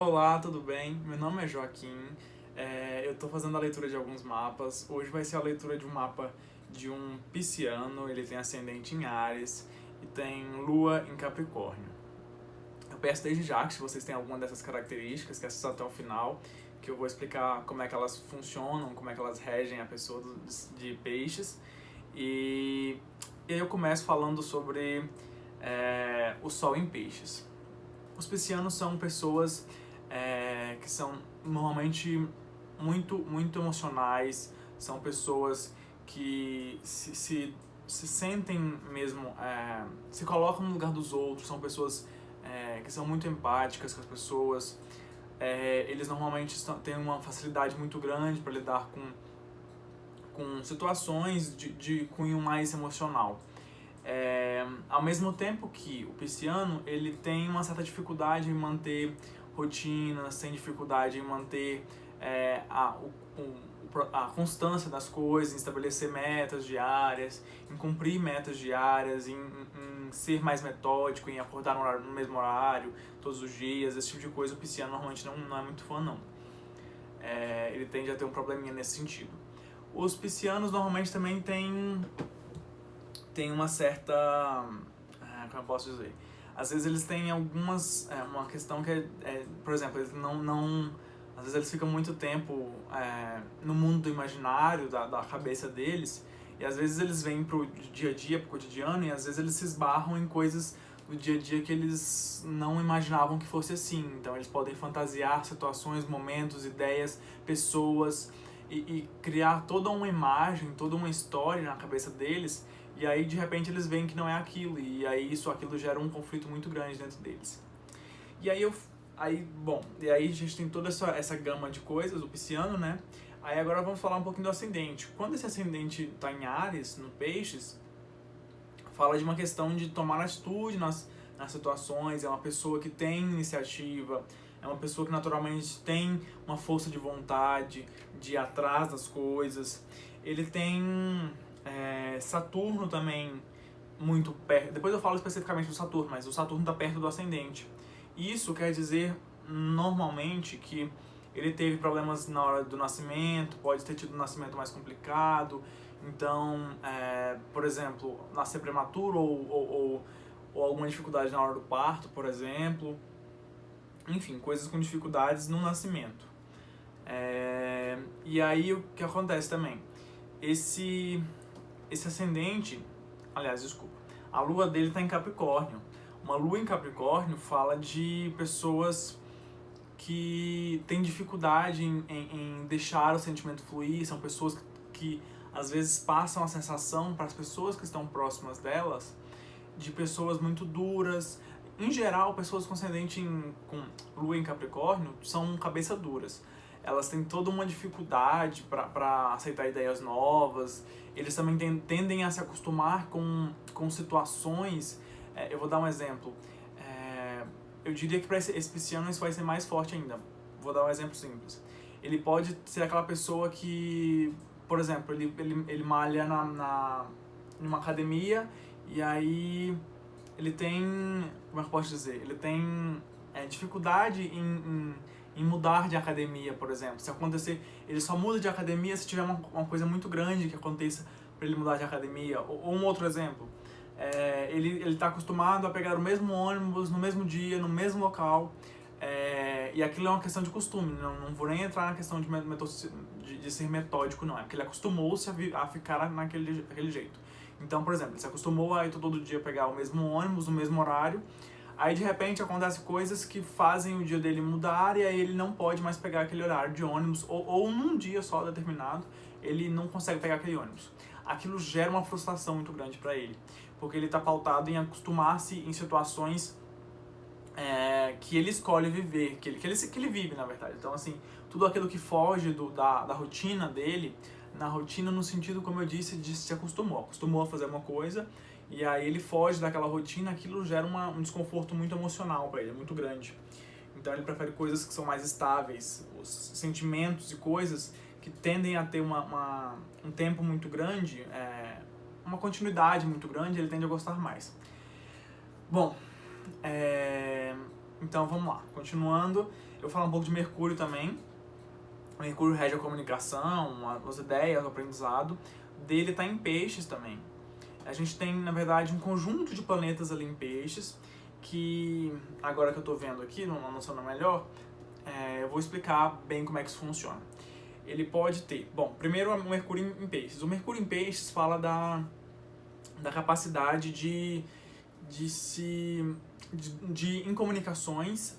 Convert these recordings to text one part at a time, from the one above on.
Olá, tudo bem? Meu nome é Joaquim. Eu estou fazendo a leitura de alguns mapas. Hoje vai ser a leitura de um mapa de um pisciano. Ele tem ascendente em Áries e tem lua em Capricórnio. Eu peço desde já que, se vocês têm alguma dessas características, que assistam até o final, que eu vou explicar como é que elas funcionam, como é que elas regem a pessoa de peixes. E aí eu começo falando sobre o Sol em Peixes. Os piscianos são pessoas que são normalmente muito emocionais, são pessoas que se sentem mesmo, se colocam no lugar dos outros, são pessoas que são muito empáticas com as pessoas. Eles normalmente têm uma facilidade muito grande para lidar com situações de cunho mais emocional. Ao mesmo tempo que o pisciano ele tem uma certa dificuldade em manter rotinas, tem dificuldade em manter a constância das coisas, em estabelecer metas diárias, em cumprir metas diárias, em ser mais metódico, em acordar no mesmo horário todos os dias, esse tipo de coisa o pisciano normalmente não é muito fã não. Ele tende a ter um probleminha nesse sentido. Os piscianos normalmente também têm uma certa... como eu posso dizer? Às vezes eles têm uma questão que por exemplo, eles às vezes eles ficam muito tempo no mundo do imaginário, da cabeça deles, e às vezes eles vêm pro dia a dia, pro cotidiano, e às vezes eles se esbarram em coisas do dia a dia que eles não imaginavam que fosse assim. Então eles podem fantasiar situações, momentos, ideias, pessoas, e criar toda uma imagem, toda uma história na cabeça deles, e aí de repente eles veem que não é aquilo, e aí aquilo gera um conflito muito grande dentro deles. E aí e aí a gente tem toda essa gama de coisas, o pisciano, né? Aí agora vamos falar um pouquinho do ascendente. Quando esse ascendente está em Áries, no Peixes, fala de uma questão de tomar atitude nas situações, é uma pessoa que tem iniciativa, é uma pessoa que naturalmente tem uma força de vontade, de ir atrás das coisas. Ele tem Saturno também muito perto. Depois eu falo especificamente do Saturno, mas o Saturno está perto do ascendente. Isso quer dizer, normalmente, que ele teve problemas na hora do nascimento, pode ter tido um nascimento mais complicado. Então, por exemplo, nascer prematuro ou alguma dificuldade na hora do parto, por exemplo. Enfim, coisas com dificuldades no nascimento. E aí o que acontece também? Esse ascendente, aliás, desculpa, a lua dele está em Capricórnio. Uma lua em Capricórnio fala de pessoas que têm dificuldade em deixar o sentimento fluir, são pessoas que às vezes passam a sensação para as pessoas que estão próximas delas de pessoas muito duras. Em geral, pessoas com ascendente com lua em Capricórnio são cabeça duras. Elas têm toda uma dificuldade para aceitar ideias novas. Eles também tendem a se acostumar com situações. Eu vou dar um exemplo. Eu diria que para esse pisciano isso vai ser mais forte ainda. Vou dar um exemplo simples. Ele pode ser aquela pessoa que, por exemplo, ele malha numa academia, e aí ele tem, como é que eu posso dizer? Ele tem dificuldade em mudar de academia, por exemplo. Se acontecer, ele só muda de academia se tiver uma coisa muito grande que aconteça para ele mudar de academia. Ou um outro exemplo, ele está acostumado a pegar o mesmo ônibus no mesmo dia, no mesmo local, e aquilo é uma questão de costume. Não vou nem entrar na questão de ser metódico, não. É porque ele acostumou-se a ficar naquele jeito. Então, por exemplo, ele se acostumou a ir todo dia pegar o mesmo ônibus, no mesmo horário. Aí, de repente, acontecem coisas que fazem o dia dele mudar, e aí ele não pode mais pegar aquele horário de ônibus, ou num dia só determinado, ele não consegue pegar aquele ônibus. Aquilo gera uma frustração muito grande para ele, porque ele está pautado em acostumar-se em situações que ele escolhe viver, que ele vive, na verdade. Então, assim, tudo aquilo que foge da rotina dele, na rotina no sentido, como eu disse, de se acostumou a fazer uma coisa, e aí ele foge daquela rotina, aquilo gera um desconforto muito emocional para ele, muito grande. Então ele prefere coisas que são mais estáveis, os sentimentos e coisas que tendem a ter um tempo muito grande, uma continuidade muito grande, ele tende a gostar mais. Bom, então vamos lá, continuando, eu vou falar um pouco de Mercúrio também. Mercúrio rege a comunicação, as ideias, o aprendizado. Dele está em Peixes também. A gente tem, na verdade, um conjunto de planetas ali em Peixes, que agora que eu estou vendo aqui, não noção melhor, eu vou explicar bem como é que isso funciona. Ele pode ter, bom, primeiro o Mercúrio em Peixes. O Mercúrio em Peixes fala da capacidade de em comunicações,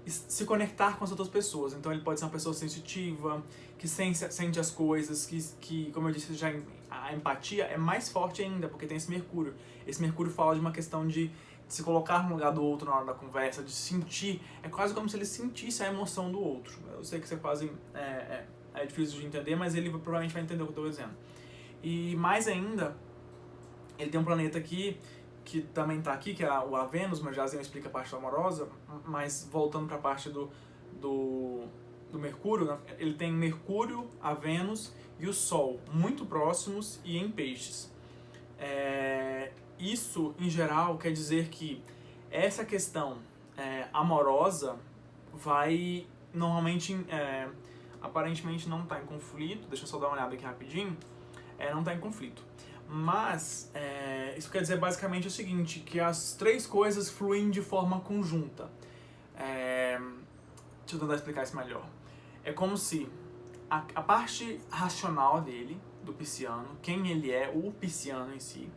se conectar com as outras pessoas. Então ele pode ser uma pessoa sensitiva, que sente as coisas, que como eu disse, já a empatia é mais forte ainda, porque tem esse Mercúrio. Esse Mercúrio fala de uma questão de se colocar no lugar do outro na hora da conversa, de sentir. É quase como se ele sentisse a emoção do outro. Eu sei que isso é quase é difícil de entender, mas ele provavelmente vai entender o que eu estou dizendo. E mais ainda, ele tem um planeta aqui que também está aqui, que é a Vênus, mas já explica a parte amorosa, mas voltando para a parte do Mercúrio, né? Ele tem Mercúrio, a Vênus e o Sol muito próximos e em Peixes. Isso, em geral, quer dizer que essa questão amorosa vai, normalmente, aparentemente não está em conflito, deixa eu só dar uma olhada aqui rapidinho, não está em conflito. Mas isso quer dizer basicamente o seguinte, que as três coisas fluem de forma conjunta. Deixa eu tentar explicar isso melhor. É como se a parte racional dele, do pisciano, quem ele é, o pisciano em si,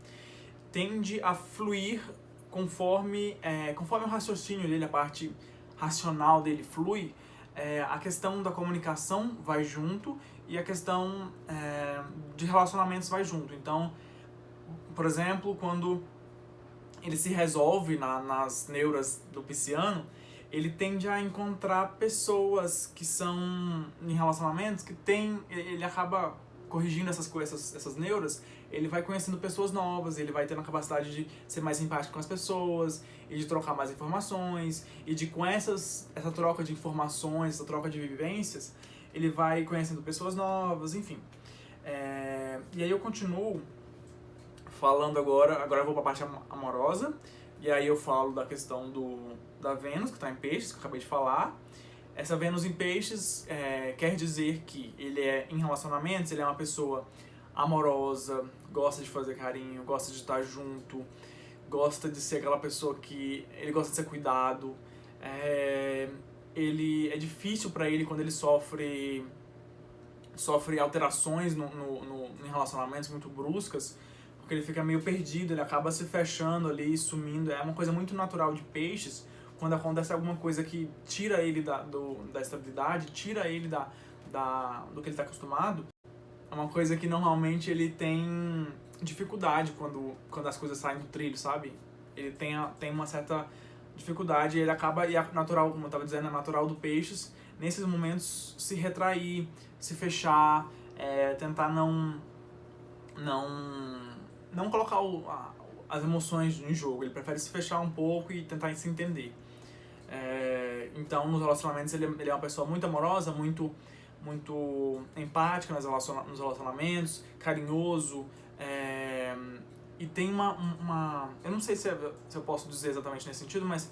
tende a fluir conforme o raciocínio dele, a parte racional dele flui, a questão da comunicação vai junto e a questão de relacionamentos vai junto. Então, por exemplo, quando ele se resolve nas neuras do pisciano, ele tende a encontrar pessoas que são em relacionamentos que ele acaba corrigindo essas neuras, ele vai conhecendo pessoas novas, ele vai tendo a capacidade de ser mais empático com as pessoas e de trocar mais informações e de com essa troca de informações, essa troca de vivências, ele vai conhecendo pessoas novas, enfim. E aí eu continuo falando agora eu vou para a parte amorosa, e aí eu falo da questão da Vênus, que está em Peixes, que eu acabei de falar. Essa Vênus em Peixes quer dizer que ele em relacionamentos, ele é uma pessoa amorosa, gosta de fazer carinho, gosta de estar junto, gosta de ser aquela pessoa que ele gosta de ser cuidado. Ele é difícil para ele quando ele sofre alterações em relacionamentos muito bruscas, porque ele fica meio perdido, ele acaba se fechando ali, sumindo. É uma coisa muito natural de Peixes, quando acontece alguma coisa que tira ele da estabilidade, tira ele do que ele está acostumado. É uma coisa que normalmente ele tem dificuldade quando as coisas saem do trilho, sabe? Ele tem uma certa dificuldade, ele acaba, e é natural, como eu estava dizendo, é natural do Peixes, nesses momentos se retrair, se fechar, tentar não colocar as emoções em jogo. Ele prefere se fechar um pouco e tentar se entender. Então, nos relacionamentos, ele é uma pessoa muito amorosa, muito empática nos relacionamentos, carinhoso, e tem eu não sei se eu posso dizer exatamente nesse sentido, mas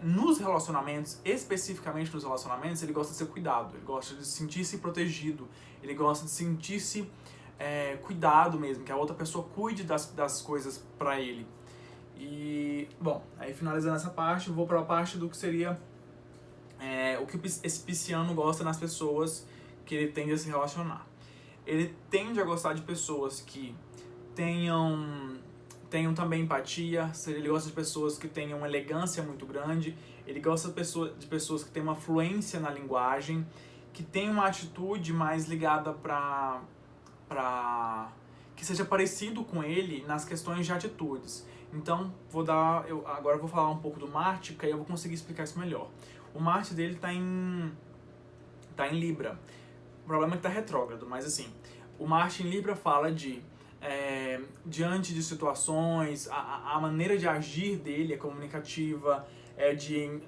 nos relacionamentos, especificamente nos relacionamentos, ele gosta de ser cuidado, ele gosta de sentir-se protegido, ele gosta de sentir-se cuidado mesmo, que a outra pessoa cuide das coisas pra ele. E, bom, aí finalizando essa parte, eu vou para a parte do que seria o que esse pisciano gosta nas pessoas que ele tende a se relacionar. Ele tende a gostar de pessoas que tenham também empatia, ele gosta de pessoas que tenham uma elegância muito grande, ele gosta de pessoas que têm uma fluência na linguagem, que tem uma atitude mais ligada que seja parecido com ele nas questões de atitudes. Então, agora eu vou falar um pouco do Marte, porque aí eu vou conseguir explicar isso melhor. O Marte dele tá em Libra. O problema é que tá retrógrado, mas assim, o Marte em Libra fala de diante de situações, a maneira de agir dele é comunicativa, de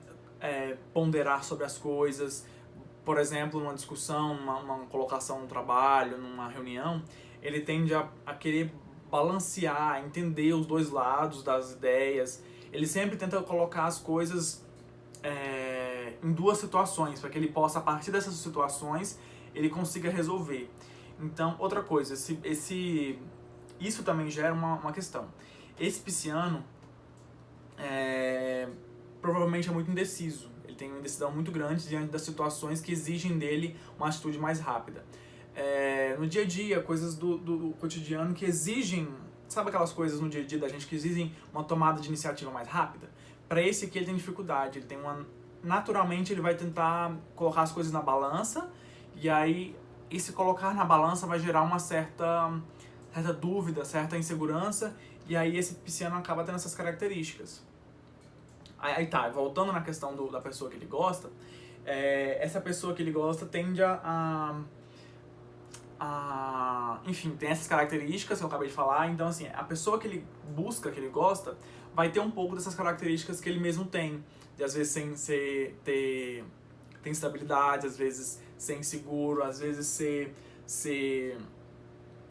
ponderar sobre as coisas. Por exemplo, numa discussão, uma colocação no trabalho, numa reunião, ele tende a querer balancear, entender os dois lados das ideias. Ele sempre tenta colocar as coisas em duas situações, para que ele possa, a partir dessas situações, ele consiga resolver. Então, outra coisa, isso também gera uma questão. Esse pisciano provavelmente é muito indeciso. Ele tem uma indecisão muito grande diante das situações que exigem dele uma atitude mais rápida. No dia a dia, coisas do cotidiano que exigem, sabe aquelas coisas no dia a dia da gente que exigem uma tomada de iniciativa mais rápida? Para esse aqui ele tem dificuldade, naturalmente ele vai tentar colocar as coisas na balança, e aí esse colocar na balança vai gerar uma certa dúvida, certa insegurança, e aí esse pisciano acaba tendo essas características. Aí tá, voltando na questão da pessoa que ele gosta, essa pessoa que ele gosta tende enfim, tem essas características que eu acabei de falar. Então, assim, a pessoa que ele busca, que ele gosta, vai ter um pouco dessas características que ele mesmo tem. De, às vezes, ter instabilidade, às vezes ser inseguro, às vezes ser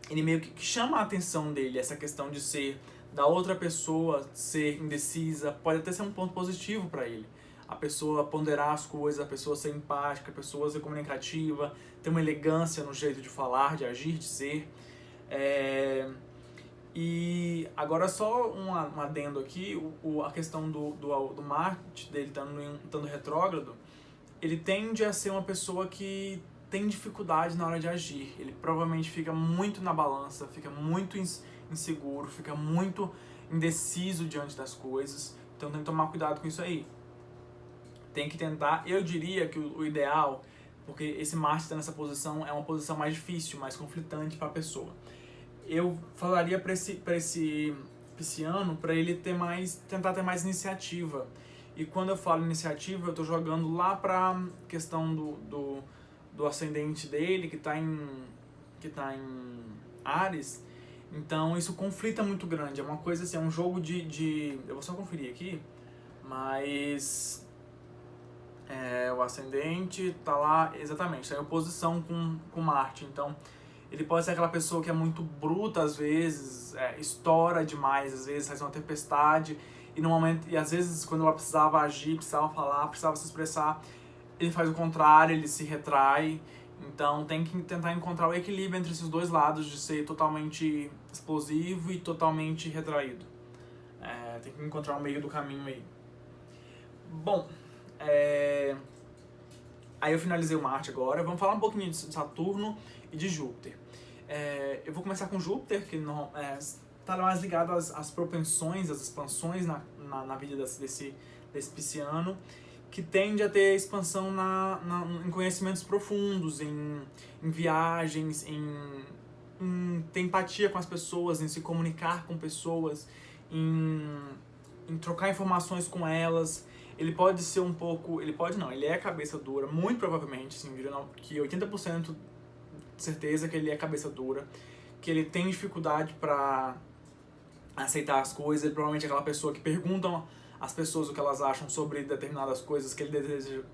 ele meio que chama a atenção dele, essa questão de ser da outra pessoa, ser indecisa, pode até ser um ponto positivo para ele. A pessoa ponderar as coisas, a pessoa ser empática, a pessoa ser comunicativa, ter uma elegância no jeito de falar, de agir, de ser. E agora só um adendo aqui, a questão do Marte, dele estando retrógrado, ele tende a ser uma pessoa que tem dificuldade na hora de agir. Ele provavelmente fica muito na balança, fica muito inseguro, fica muito indeciso diante das coisas. Então tem que tomar cuidado com isso aí. Tem que tentar, eu diria que o ideal, porque esse Marte está nessa posição, é uma posição mais difícil, mais conflitante para a pessoa. Eu falaria para esse pisciano, para ele tentar ter mais iniciativa. E quando eu falo iniciativa, eu estou jogando lá para a questão do ascendente dele, que tá em Áries. Então isso conflita muito grande. É uma coisa assim, é um jogo de eu vou só conferir aqui, mas o ascendente tá lá, exatamente, tá em oposição com Marte. Então ele pode ser aquela pessoa que é muito bruta às vezes, estoura demais, às vezes faz uma tempestade, e no momento, e às vezes quando ela precisava agir, precisava falar, precisava se expressar, ele faz o contrário, ele se retrai. Então tem que tentar encontrar o equilíbrio entre esses dois lados, de ser totalmente explosivo e totalmente retraído. Tem que encontrar o meio do caminho aí. Bom, aí eu finalizei o Marte agora. Vamos falar um pouquinho de Saturno e de Júpiter. Eu vou começar com Júpiter, que está mais ligado às propensões, às expansões na vida desse pisciano, que tende a ter expansão em conhecimentos profundos, em viagens, em ter empatia com as pessoas, em se comunicar com pessoas, em trocar informações com elas. Ele pode ser um pouco... Ele pode não, ele é cabeça dura, muito provavelmente, assim, que 80% de certeza que ele é cabeça dura, que ele tem dificuldade para aceitar as coisas. Ele provavelmente é aquela pessoa que pergunta às pessoas o que elas acham sobre determinadas coisas que ele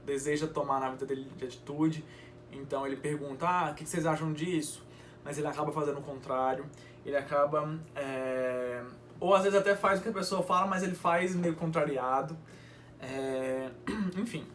deseja tomar na vida dele de atitude. Então ele pergunta, o que vocês acham disso? Mas ele acaba fazendo o contrário. Ele acaba... ou às vezes até faz o que a pessoa fala, mas ele faz meio contrariado. Enfim.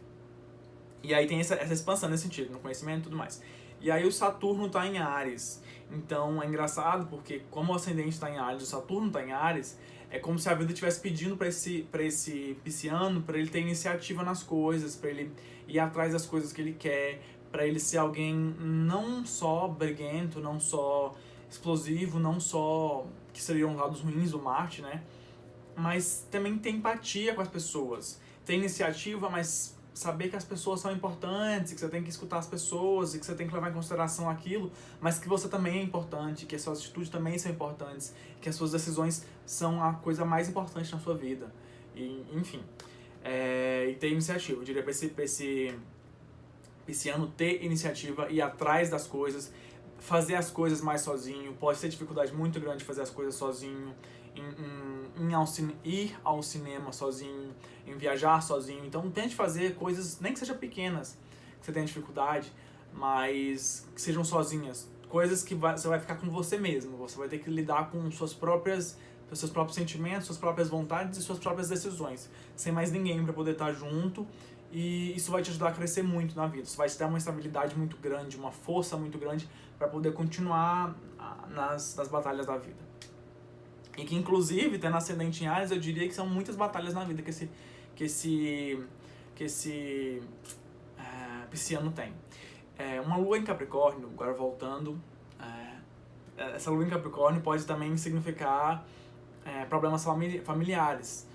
E aí tem essa expansão nesse sentido, no conhecimento e tudo mais. E aí o Saturno tá em Áries. Então é engraçado porque como o ascendente está em Áries, o Saturno está em Áries, é como se a vida estivesse pedindo para esse pisciano, para ele ter iniciativa nas coisas, para ele ir atrás das coisas que ele quer, para ele ser alguém não só briguento, não só explosivo, não só que seriam os lados ruins do Marte, né? Mas também ter empatia com as pessoas, ter iniciativa, mas saber que as pessoas são importantes, que você tem que escutar as pessoas e que você tem que levar em consideração aquilo, mas que você também é importante, que as suas atitudes também são importantes, que as suas decisões são a coisa mais importante na sua vida. E, enfim, e ter iniciativa. Eu diria para esse ano ter iniciativa, ir atrás das coisas, fazer as coisas mais sozinho. Pode ter dificuldade muito grande de fazer as coisas sozinho, ir ao cinema sozinho, em viajar sozinho. Então tente fazer coisas, nem que sejam pequenas, que você tenha dificuldade, mas que sejam sozinhas. Coisas que você vai ficar com você mesmo. Você vai ter que lidar com seus próprios sentimentos, suas próprias vontades e suas próprias decisões, sem mais ninguém para poder estar junto. E isso vai te ajudar a crescer muito na vida. Isso vai te dar uma estabilidade muito grande, uma força muito grande para poder continuar nas batalhas da vida. E que, inclusive, tendo ascendente em Áries, eu diria que são muitas batalhas na vida que esse pisciano tem. Uma lua em Capricórnio, agora voltando, essa lua em Capricórnio pode também significar problemas familiares,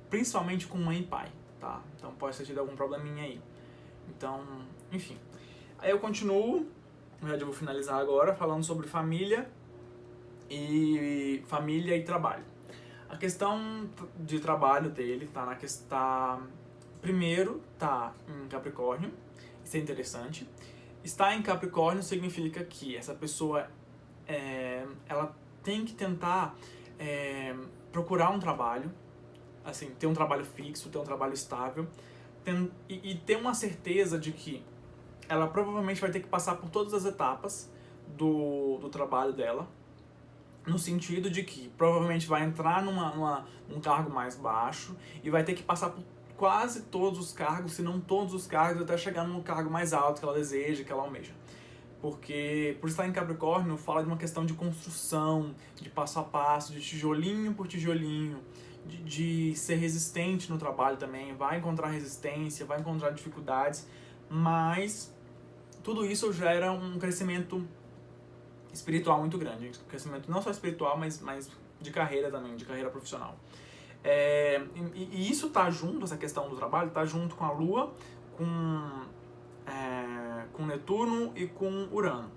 principalmente com mãe e pai, tá? Então pode ter tido algum probleminha aí. Então, enfim. Aí eu continuo, já vou finalizar agora, falando sobre família e trabalho. A questão de trabalho dele primeiro tá em Capricórnio, isso é interessante. Estar em Capricórnio significa que essa pessoa ela tem que tentar procurar um trabalho, assim, ter um trabalho fixo, ter um trabalho estável, e ter uma certeza de que ela provavelmente vai ter que passar por todas as etapas do trabalho dela, no sentido de que provavelmente vai entrar num cargo mais baixo e vai ter que passar por quase todos os cargos, se não todos os cargos, até chegar no cargo mais alto que ela deseja, que ela almeja. Porque, por estar em Capricórnio, fala de uma questão de construção, de passo a passo, de tijolinho por tijolinho, de ser resistente no trabalho também. Vai encontrar resistência, vai encontrar dificuldades, mas tudo isso gera um crescimento espiritual muito grande. Um crescimento não só espiritual, mas de carreira também, de carreira profissional. E isso tá junto, essa questão do trabalho, tá junto com a Lua, com Netuno e com Urano.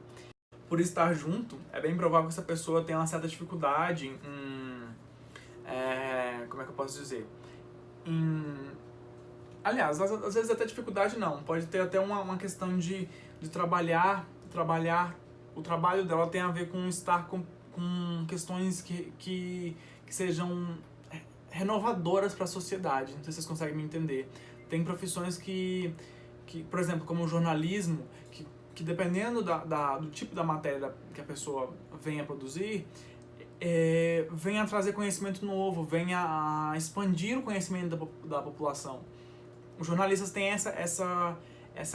Por estar junto, é bem provável que essa pessoa tenha uma certa dificuldade como é que eu posso dizer? Aliás, às vezes até dificuldade não, pode ter até uma questão de trabalhar, o trabalho dela tem a ver com estar com questões que sejam renovadoras para a sociedade. Não sei se vocês conseguem me entender. Tem profissões que por exemplo, como o jornalismo, que dependendo do tipo da matéria que a pessoa venha produzir, venha trazer conhecimento novo, venha a expandir o conhecimento da população. Os jornalistas têm essa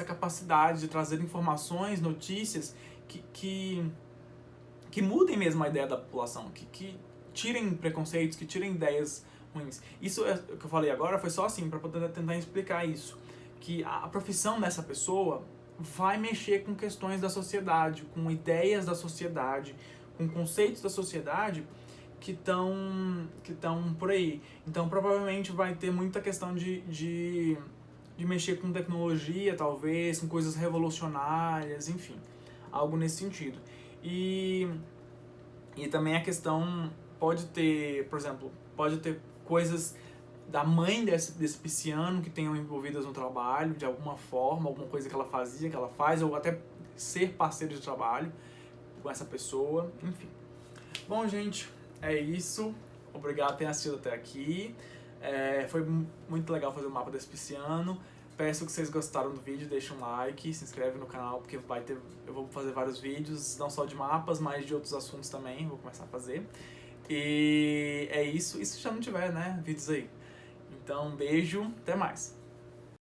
capacidade de trazer informações, notícias que mudem mesmo a ideia da população, que tirem preconceitos, que tirem ideias ruins. Isso o que eu falei agora foi só assim, para poder tentar explicar isso. Que a profissão dessa pessoa vai mexer com questões da sociedade, com ideias da sociedade, com conceitos da sociedade que estão por aí. Então, provavelmente vai ter muita questão de mexer com tecnologia, talvez, com coisas revolucionárias, enfim, algo nesse sentido. E também a questão pode ter, por exemplo, pode ter coisas da mãe desse pisciano que tenham envolvidas no trabalho, de alguma forma, alguma coisa que ela fazia, que ela faz, ou até ser parceiro de trabalho com essa pessoa, enfim. Bom, gente, é isso. Obrigado por ter assistido até aqui. Foi muito legal fazer o mapa desse pisciano. Peço que vocês gostaram do vídeo, deixem um like, se inscreve no canal, porque eu vou fazer vários vídeos, não só de mapas, mas de outros assuntos também, vou começar a fazer. E é isso, e se já não tiver, né, vídeos aí. Então, beijo, até mais.